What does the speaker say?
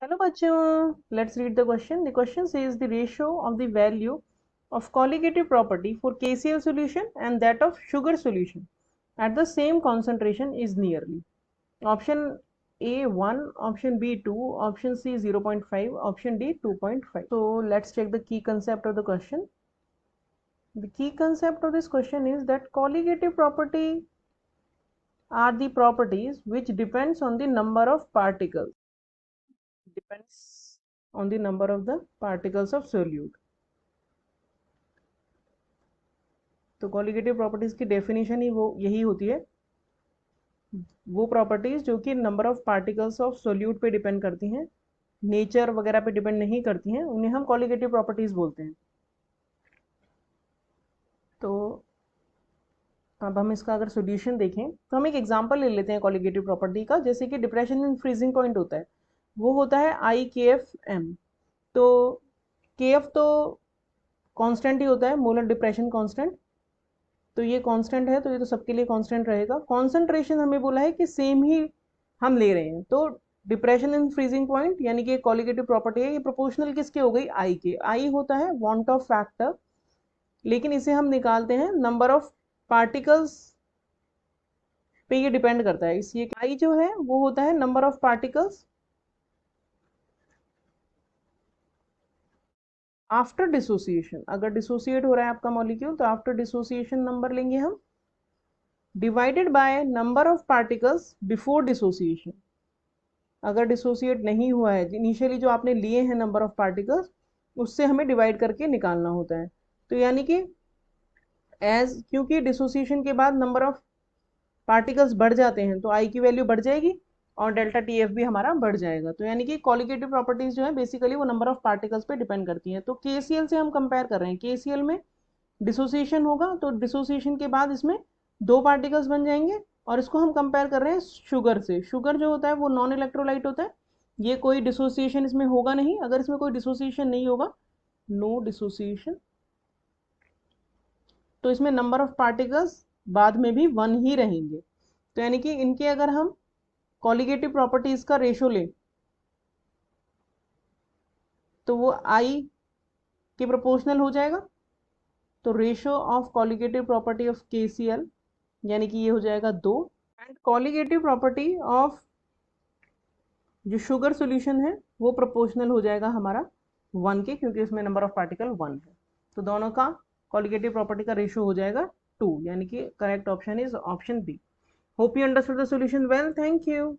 Hello bachcho, let's read the question. The question says the ratio of the value of colligative property for KCl solution and that of sugar solution at the same concentration is nearly. Option A 1, option B 2, option C 0.5, option D 2.5. So let's check the key concept of the question. The key concept of this question is that colligative property are the properties which depends on the number of particles. Depends on the number of the particles of solute. तो colligative properties की definition ही वो यही होती है, वो properties जो कि number of particles of solute पे डिपेंड करती हैं, नेचर वगैरह पे डिपेंड नहीं करती हैं, उन्हें हम कॉलिगेटिव प्रॉपर्टीज बोलते हैं। तो अब हम इसका अगर सोल्यूशन देखें तो हम एक एग्जांपल ले लेते हैं कॉलिगेटिव प्रॉपर्टी का, जैसे कि डिप्रेशन इन फ्रीजिंग पॉइंट होता है, वो होता है IKFM। तो KF तो कांस्टेंट ही होता है, मोलर डिप्रेशन कांस्टेंट, तो ये कांस्टेंट है, तो ये तो सबके लिए कांस्टेंट रहेगा। कॉन्सेंट्रेशन हमें बोला है कि सेम ही हम ले रहे हैं, तो डिप्रेशन इन फ्रीजिंग पॉइंट यानी कि कॉलिगेटिव प्रॉपर्टी है, ये प्रोपोर्शनल किसके हो गई, आई के। आई होता है वांट ऑफ फैक्टर, लेकिन इसे हम निकालते हैं नंबर ऑफ पार्टिकल्स पे, ये डिपेंड करता है। इसलिए आई जो है वो होता है number of particles after dissociation. अगर डिसोसिएट हो रहा है आपका मॉलिक्यूल तो आफ्टर डिसोसिएशन नंबर लेंगे हम, divided by number of particles before dissociation. अगर डिसोसिएट नहीं हुआ है, इनिशियली जो आपने लिए हैं नंबर ऑफ पार्टिकल्स, उससे हमें डिवाइड करके निकालना होता है। तो यानी कि क्योंकि डिसोसिएशन के बाद नंबर ऑफ पार्टिकल्स बढ़ जाते हैं तो आई की वैल्यू बढ़ जाएगी और डेल्टा TF भी हमारा बढ़ जाएगा। तो यानी कि कॉलिगेटिव प्रॉपर्टीज जो है बेसिकली वो नंबर ऑफ पार्टिकल्स पे डिपेंड करती हैं। तो KCl से हम कंपेयर कर रहे हैं, KCl में डिसोसिएशन होगा तो डिसोसिएशन के बाद इसमें दो पार्टिकल्स बन जाएंगे, और इसको हम कंपेयर कर रहे हैं शुगर से। शुगर जो होता है वो नॉन इलेक्ट्रोलाइट होता है, ये कोई डिसोसिएशन इसमें होगा नहीं। अगर इसमें कोई डिसोसिएशन नहीं होगा, नो डिसोसिएशन, तो इसमें नंबर ऑफ पार्टिकल्स बाद में भी 1 ही रहेंगे। तो यानी कि इनके अगर हम कॉलिगेटिव प्रॉपर्टीज का रेशो लें तो वो आई के प्रोपोर्शनल हो जाएगा। तो ratio of colligative property of KCl यानी कि ये हो जाएगा 2, एंड कॉलिगेटिव प्रॉपर्टी ऑफ जो शुगर सॉल्यूशन है वो प्रोपोर्शनल हो जाएगा हमारा 1 के, क्योंकि इसमें नंबर ऑफ पार्टिकल 1 है। तो दोनों का कॉलिगेटिव प्रॉपर्टी का रेशो हो जाएगा 2, यानी कि correct option is option B. Hope you understood the solution well, thank you.